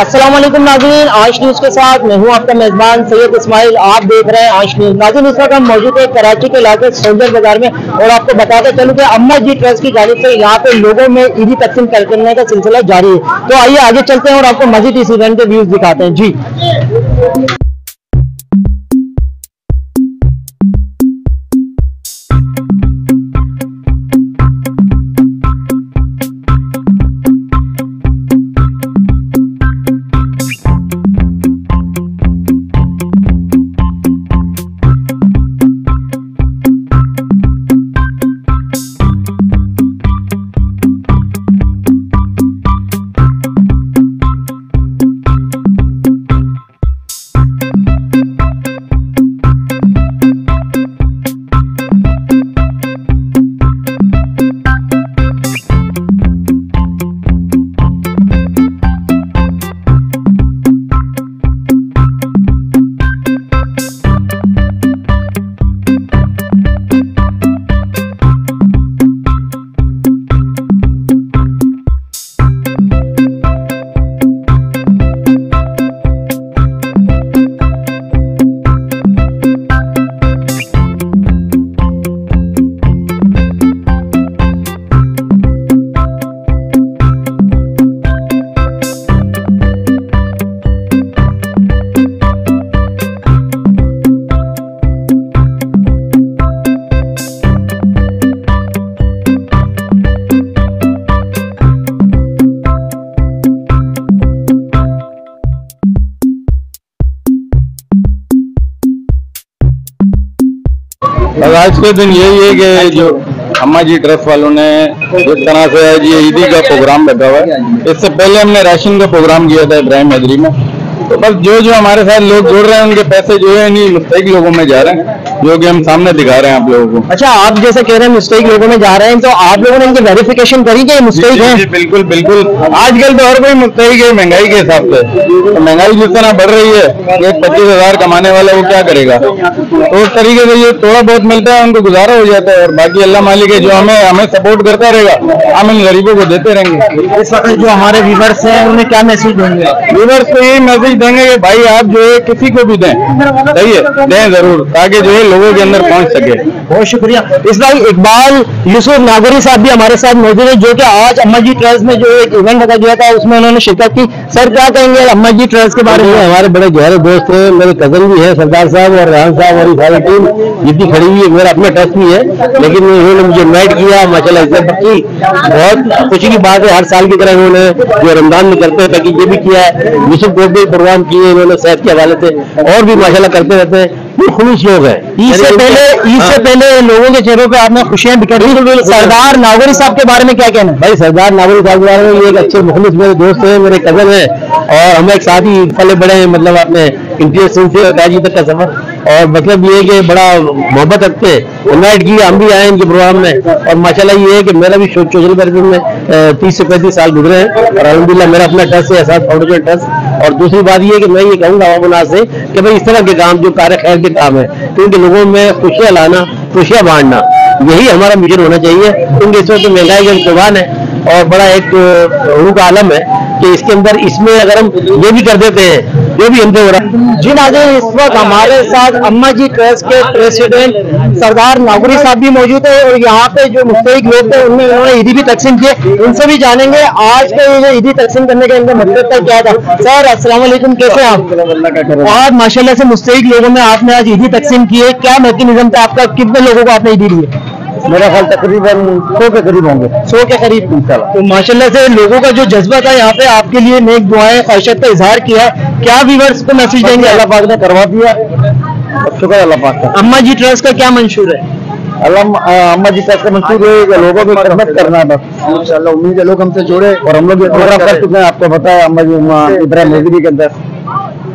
अस्सलाम वालेकुम नाज़रीन, आश न्यूज़ के साथ मैं हूं आपका मेज़बान सैयद इस्माइल। आप देख रहे हैं आश न्यूज़। नाज़रीन, इस वक्त हम मौजूद है कराची के इलाके सोल्जर बाजार में और आपको बताते चलूं कि अम्मा जी ट्रस्ट की जानिब से यहाँ पे लोगों में ईदी तकसीम करने का सिलसिला जारी है। तो आइए आगे चलते हैं और आपको मजीद इस इवेंट के व्यूज दिखाते हैं। जी और आज के दिन यही है कि जो अम्मा जी ट्रस्ट वालों ने जिस तरह से आज ये ईदी का प्रोग्राम रखा हुआ है, इससे पहले हमने राशन का प्रोग्राम किया था इब्राहिम हैदरी में। तो बस जो हमारे साथ लोग जुड़ रहे हैं उनके पैसे जो है नहीं मुस्तहिक लोगों में जा रहे हैं, जो कि हम सामने दिखा रहे हैं आप लोगों को। अच्छा, आप जैसे कह रहे हैं मुस्तहिक लोगों में जा रहे हैं, तो आप लोगों ने इनकी वेरिफिकेशन करी कि मुस्तहिक है? बिल्कुल बिल्कुल। आजकल तो हर कोई मुस्तहिक है महंगाई के हिसाब से। तो महंगाई जिस तरह बढ़ रही है, एक 25,000 कमाने वाला वो क्या करेगा? तो उस तरीके से ये थोड़ा बहुत मिलता है उनको गुजारा हो जाता है, और बाकी अल्लाह मालिक है जो हमें सपोर्ट करता रहेगा, हम इन गरीबों को देते रहेंगे। इस वक्त जो हमारे व्यूवर्स हैं उन्हें क्या मैसेज देंगे? व्यूवर्स को यही मैसेज देंगे कि भाई आप जो है किसी को भी दें, सही है, दें जरूर, ताकि जो है लोगों के अंदर पहुंच सके। बहुत शुक्रिया। इस भाई इकबाल यूसुफ नागरी साहब भी हमारे साथ मौजूद है, जो कि आज अम्मा जी ट्रस्ट में जो एक इवेंट रखा गया था उसमें उन्होंने शिरकत की। सर, क्या कहेंगे अम्मा जी ट्रस्ट के बारे में? हमारे बड़े गहरे दोस्त हैं, मेरे कजन भी है सरदार साहब और रेहान साहब और सारी टीम जितनी खड़ी हुई है। मेरा अपना ट्रस्ट भी है, लेकिन उन्होंने मुझे इन्वाइट किया, माशाल्लाह इससे बाकी बहुत खुशी की बात है। हर साल की तरह उन्होंने जो रमजान में करते हैं पैकेज ये भी किया है, यूसुफ को भी प्रोग्राम किए उन्होंने सेहत के हवाले से, और भी माशाल्लाह करते रहते हैं। खुलूस लोग हैं। ईद से पहले लोगों के चेहरों पे आपने खुशियां बिखेरी। सरदार नागरी साहब के बारे में क्या कहना है? भाई सरदार नागरी साहब के बारे में ये एक अच्छे मुखलिस मेरे दोस्त हैं, मेरे कजन हैं, और हम एक साथ ही पले बड़े हैं, मतलब आपने इंटीरियर से कराची तक का सफर, और मतलब ये कि बड़ा मोहब्बत रखते हैं। इन्वाइट किया, हम भी आए इनके प्रोग्राम में, और माशाल्लाह ये है कि मेरा भी सोशल सर्विस में 30 से 35 साल गुजरे हैं, और अलहमदुलिल्लाह मेरा अपना ट्रस्ट है एहसास फाउंडेशन ट्रस्ट। और दूसरी बात ये कि मैं ये कहूँगा अवाम से कि भाई इस तरह के काम जो कार्य खैर के काम है, क्योंकि लोगों में खुशियाँ लाना, खुशियाँ बांटना, यही हमारा मिशन होना चाहिए। क्योंकि इस वक्त महंगाई का जुबान है और बड़ा एक रूह का आलम है कि इसके अंदर इसमें अगर हम ये भी कर देते हैं जो भी हमसे हो रहा है। जी नाज़रीन, इस वक्त हमारे साथ अम्मा जी ट्रस्ट के प्रेसिडेंट सरदार नागरी साहब भी मौजूद है, और यहाँ पे जो मुस्तहिक लोग थे उन्होंने ईदी भी तकसीम किए। उनसे भी जानेंगे आज के ये ईदी तकसीम करने का इनका मकसद था क्या था। सर अस्सलाम वालेकुम, कैसे हैं आप? आज माशाल्लाह से मुस्तहिक लोगों में आपने आज ईदी तकसीम की है, क्या मैकेनिज्म था आपका? कितने लोगों को आपने ईदी दी है? मेरा ख्याल तकरीबन 100 के करीब होंगे, 100 के करीब। तो माशाल्लाह से लोगों का जो जज्बा था यहाँ पे आपके लिए नेक दुआएं ख्वाहिशात का इजहार किया। क्या व्यूअर्स को मैसेज देंगे? अल्लाह पाक ने करवा दिया, शुक्र अल्लाह पाक का। अम्मा जी ट्रस्ट का क्या मंशूर है? अम्मा जी ट्रस्ट का मंशूर है कि लोगों की खिदमत करना है बस। इंशाल्लाह उम्मीद है लोग हमसे जुड़े, और हम लोग ये प्रोग्राम कर चुके हैं, आपको पता है अम्मा जी इब्राहिम हैदरी के अंदर।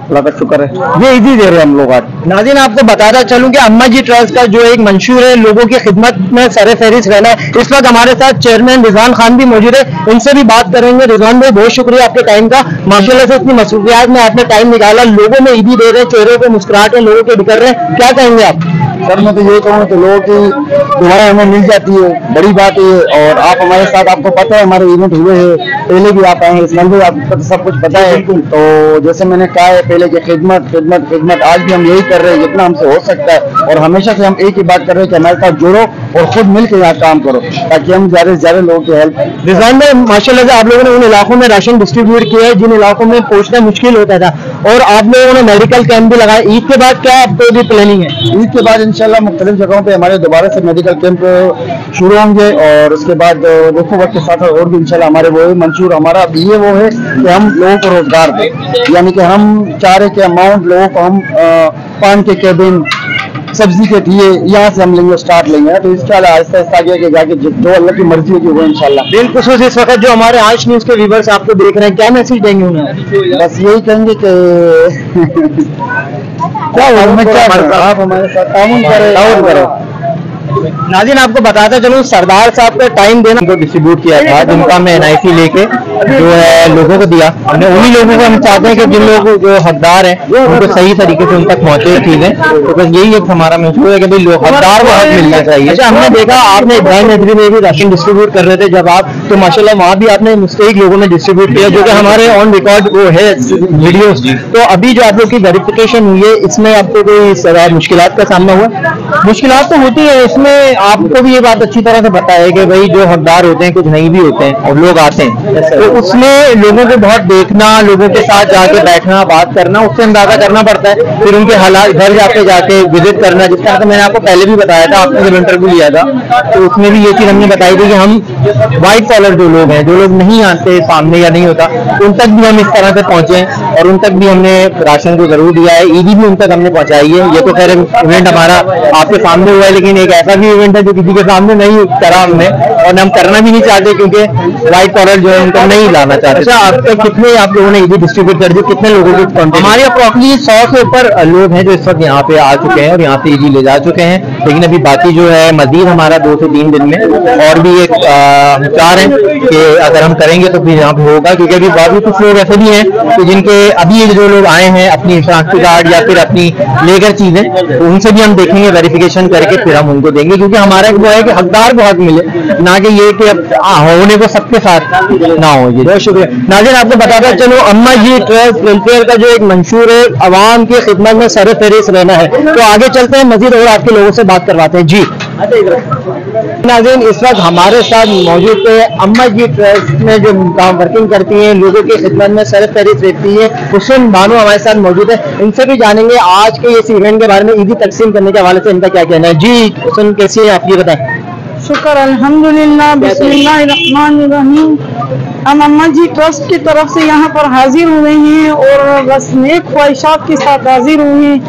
अल्लाह का शुक्र है, ये ईदी दे रहे हैं हम लोग आज। नाज़रीन, आपको बताता चलूं कि अम्मा जी ट्रस्ट का जो एक मंशूर है लोगों की खिदमत में सर फहरिस्त रहना है। इस वक्त हमारे साथ चेयरमैन रिजवान खान भी मौजूद है, इनसे भी बात करेंगे। रिजवान भाई, बहुत शुक्रिया आपके टाइम का। माशाल्लाह से इतनी मसरूफियात में आपने टाइम निकाला, लोगों में ईदी दे रहे हैं, चेहरों पे मुस्कुराहट है, लोगों के बिखर रहे हैं, क्या कहेंगे आप? सर मैं तो ये कहूँ तो लोगों की दुआएं हमें मिल जाती है, बड़ी बात है। और आप हमारे साथ, आपको पता है हमारे इवेंट हुए हैं, पहले भी आप आए हैं, इसमें भी आपको तो सब कुछ पता है। तो जैसे मैंने कहा है पहले कि खिदमत खिदमत खिदमत, आज भी हम यही कर रहे हैं जितना हमसे हो सकता है। और हमेशा से हम एक ही बात कर रहे हैं कि हमारे साथ जुड़ो और खुद मिलकर यहाँ काम करो, ताकि हम ज्यादा से ज्यादा लोगों की हेल्प। रिजवान भाई, माशाल्लाह से आप लोगों ने उन इलाकों में राशन डिस्ट्रीब्यूट किया है जिन इलाकों में पहुंचना मुश्किल होता था, और आप लोगों ने मेडिकल कैंप भी लगाए। ईद के बाद क्या आपको भी प्लानिंग है? ईद के बाद इंशाल्लाह मुख्तलिफ जगहों पे हमारे दोबारा से मेडिकल कैंप शुरू होंगे, और उसके बाद देखो वक्त के साथ और भी इंशाल्लाह हमारे वो मंशूर हमारा ये वो है कि हम लोगों को रोजगार दें। यानी कि हम चाह रहे कि अमाउंट लोगों को हम पान के केबिन, सब्जी के दिए यहाँ से हम लेंगे, स्टार्ट लेंगे। तो इंशाल्लाह आहिस्ता आहिस्ता आगे जाके जो अल्लाह की मर्जी होगी वो इंशाल्लाह। बिल्कुल इस वक्त जो हमारे आज न्यूज के व्यूअर्स आपको देख रहे हैं, क्या मैसेज देंगे उन्हें? बस यही कहेंगे कि आप हमारे साथ ताउन करें। नाज़रीन, आपको बताता चलूं, सरदार साहब का टाइम देना को डिस्ट्रीब्यूट किया था, जिनका हमने NIC लेके जो है लोगों को दिया। हमने उन्हीं लोगों को, हम चाहते हैं कि जिन लोग जो हकदार हैं उनको सही तरीके से उन तक पहुंचे चीजें। तो बस यही एक हमारा महसूस है कि भाई लोग हकदार को हक मिलना चाहिए। अच्छा, हमने देखा आपने इब्राहिम हैदरी में भी राशन डिस्ट्रीब्यूट कर रहे थे जब आप, तो माशाल्लाह वहाँ भी आपने मुस्तहिक लोगों में डिस्ट्रीब्यूट किया, जो कि हमारे ऑन रिकॉर्ड वो है वीडियोस। तो अभी जो आप लोग की वेरिफिकेशन हुई है, इसमें आपको कोई मुश्किलात का सामना हुआ? मुश्किलात तो होती है, इसमें आपको भी ये बात अच्छी तरह से पता है कि भाई जो हकदार होते हैं कुछ नहीं भी होते हैं, और लोग आते हैं, तो उसमें लोगों को बहुत देखना, लोगों के साथ जाके बैठना, बात करना, उससे अंदाजा करना पड़ता है। फिर उनके हालात घर जाके विजिट करना, जिसका तो मैंने आपको पहले भी बताया था, आपने जब इंटरव्यू लिया था तो उसमें भी ये चीज हमने बताई थी कि हम व्हाइट कॉलर जो लोग हैं, जो लोग नहीं आते सामने या नहीं होता, उन तक भी हम इस तरह से पहुंचे, और उन तक भी हमने राशन को जरूर दिया है। ईदी भी उन तक हमने पहुंचाई है। ये तो खैर इवेंट हमारा आपके सामने हुआ है, लेकिन एक ऐसा भी इवेंट है जो किसी के सामने नहीं करा हमने, और हम करना भी नहीं चाहते, क्योंकि व्हाइट कॉलर जो है उनको नहीं लाना चाहते। अच्छा, आप तक कितने आप लोगों ने ईदी डिस्ट्रीब्यूट कर दी, कितने लोगों को? हमारे अप्रोक्सिमेटली 100 से ऊपर लोग हैं जो इस वक्त यहाँ पे आ चुके हैं और यहाँ से ईदी ले जा चुके हैं। लेकिन अभी बाकी जो है मजीद हमारा 2 से 3 दिन में और भी एक विचार है कि अगर हम करेंगे तो फिर यहाँ पे होगा, क्योंकि अभी बाकी कुछ लोग ऐसे भी हैं कि जिनके अभी जो लोग आए हैं अपनी शनाख्ती कार्ड या फिर अपनी लेकर चीजें, तो उनसे भी हम देखेंगे वेरिफिकेशन करके फिर हम उनको देंगे, क्योंकि हमारा वो है कि हकदार को हक मिले, ना कि ये कि होने को सबके साथ ना हो। जी बहुत शुक्रिया। नाज़रीन, आपको बताता चलो, अम्मा जी ट्रस्ट वेलफेयर का जो एक मंशूर है अवाम की खिदमत में सरफहरिस्त रहना है। तो आगे चलते हैं, मजीद और आपके लोगों से बात करवाते हैं। जी नाज़रीन, इस वक्त हमारे साथ मौजूद है अम्मा जी ट्रस्ट में जो काम वर्किंग करती हैं, लोगों की खिदमत में सरफहरिस्त रहती है, हुसैन बानो हमारे साथ मौजूद है। इनसे भी जानेंगे आज के इस इवेंट के बारे में, ईदी तकसीम करने के हवाले से इनका क्या कहना है। जी हुसैन, कैसी है आप, ये बताएं। शुक्र अल्हम्दुलिल्लाह, बिस्मिल्लाहिर्रहमानिर्रहीम। हम अम्मा जी ट्रस्ट की तरफ से यहाँ पर हाजिर हुए हैं और बस नेक ख्वाहिशात के साथ हाजिर हुए हैं,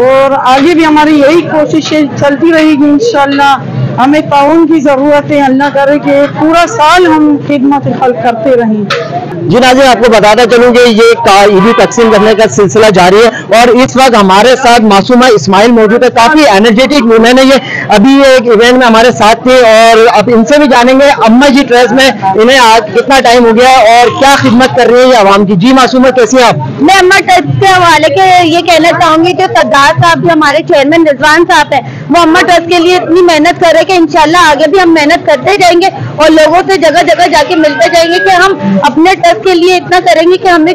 और आगे भी हमारी यही कोशिशें चलती रहेगी इंशाल्लाह। हमें ताउन की जरूरत है, अल्लाह करे कि पूरा साल हम खिदमत खल्क करते रहें। जी नाज़रीन, आपको बताता चलूँ कि ये ईदी तकसीम करने का सिलसिला जारी है, और इस वक्त हमारे साथ मासूमा इस्माइल मौजूद है। काफी एनर्जेटिक वुमेन है ये, अभी एक इवेंट में हमारे साथ थे, और अब इनसे भी जानेंगे अम्मा जी ट्रस्ट में इन्हें आज कितना टाइम हो गया और क्या खिदमत कर रही है ये आवाम की। जी मासूमा, कैसी हैं आप? मैं अम्मा ट्रस्ट के हवाले के ये कहना चाहूंगी, जो सरदार साहब जो हमारे चेयरमैन रिजवान साहब है, वो अम्मा ट्रस्ट के लिए इतनी मेहनत कर रहे कि इंशाल्लाह आगे भी हम मेहनत करते जाएंगे और लोगों से जगह जगह जाके मिलते जाएंगे कि हम अपने ट्रस्ट के लिए इतना करेंगे कि हमें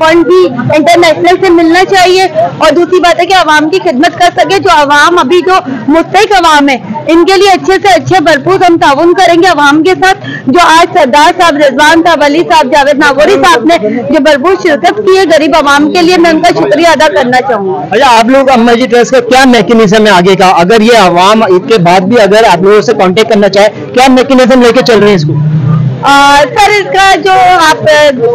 फंड भी इंटरनेशनल से मिलना चाहिए, और दूसरी बात है कि आवाम की खिदमत कर सके। जो आवाम अभी जो मुस्तहिक आवाम है, इनके लिए अच्छे से अच्छे भरपूर हम ताउन करेंगे आवाम के साथ। जो आज सरदार साहब, रिजवान साहब, अली साहब, जावेद नागौरी साहब ने जो भरपूर शिरकत की है गरीब आवाम के लिए, मैं उनका शुक्रिया अदा करना चाहूँगा। अच्छा, आप लोग अम्मा जी ट्रस्ट का क्या मैकेनिज्म है आगे का? अगर ये आवाम इसके बाद भी अगर आप लोगों से कांटेक्ट करना चाहे, क्या मैकेनिज्म लेके चल रहे हैं इसको? सर, इसका जो आप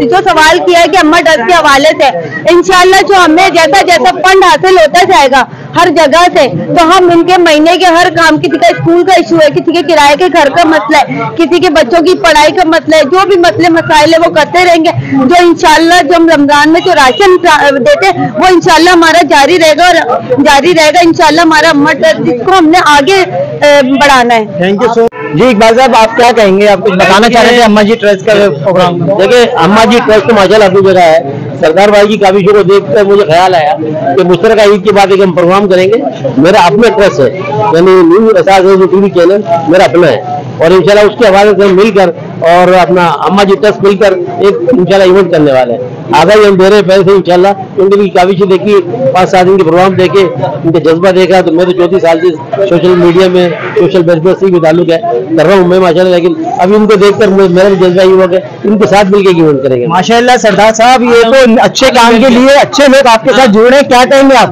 जो सवाल किया है कि अम्मा ट्रस्ट के हवाले से, इंशाल्लाह जो हमें जैसा जैसा फंड हासिल होता जाएगा हर जगह से, तो हम इनके महीने के हर काम, किसी का स्कूल का इशू है, किसी के किराए के घर का मसला है, किसी के बच्चों की पढ़ाई का मसला है, जो भी मसले मसाइल है वो करते रहेंगे। जो इंशाल्लाह जो हम रमजान में जो राशन देते हैं वो इंशाल्लाह हमारा जारी रहेगा, और जारी रहेगा इंशाल्लाह हमारा अम्मा ट्रस्ट, जिसको हमने आगे बढ़ाना है। Thank you so. जी इकबाल साहब, आप क्या कहेंगे? आप कुछ बताना चाह रहे थे अम्मा जी ट्रस्ट का प्रोग्राम? देखिए, अम्मा जी ट्रस्ट तो माशाल्लाह अपनी जगह है, सरदार भाई की काविशों को देखकर मुझे ख्याल आया कि मुश्तरका ईद के बाद एक हम प्रोग्राम करेंगे। मेरा अपना ट्रस्ट है, यानी न्यू एहसास जो टीवी चैनल मेरा अपना है, और इंशाल्लाह उसके हवाले से मिलकर और अपना अम्मा जी ट्रस्ट मिलकर एक इंशाल्लाह इवेंट करने वाले हैं। आधा ही हम दे रहे हैं पैसे इंशाल्लाह, क्योंकि उनकी काविशें देखी, 5-7 दिन के प्रोग्राम देखे, उनका जज्बा देखा। तो मैं तो 34 साल से सोशल मीडिया में सोशल वेलफेयर से भी ताल्लुक है, कर रहा हूँ मैं माशाल्लाह, लेकिन अभी उनको देखकर मेरा भी जज्बा युवा है, इनके साथ मिलकर इवेंट करेंगे। माशाल्लाह सरदार साहब, ये तो अच्छे काम के लिए अच्छे लोग आपके साथ जुड़ रहे हैं, क्या कहेंगे आप?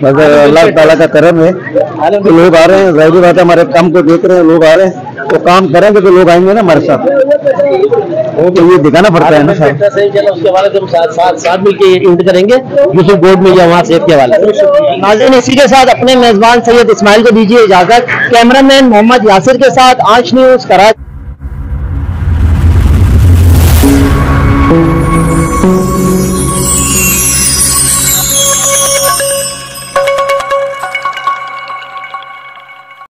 अल्लाह ताला का करम है, लोग आ रहे हैं, जाहिर बात है हमारे काम को देख रहे हैं, लोग आ रहे हैं, तो काम करेंगे तो लोग आएंगे ना हमारे साथ, तो ये दिखाना पड़ता है ना सर। उसके हवाले से हम साथ मिलकर इवेंट करेंगे यूसुफ गोड में या वहाँ सेहत के हवाले से। नाज़रीन, इसी के साथ अपने मेजबान सैयद इस्माइल को दीजिए इजाजत। कैमरामैन मोहम्मद यासिर के साथ आंच न्यूज कराची।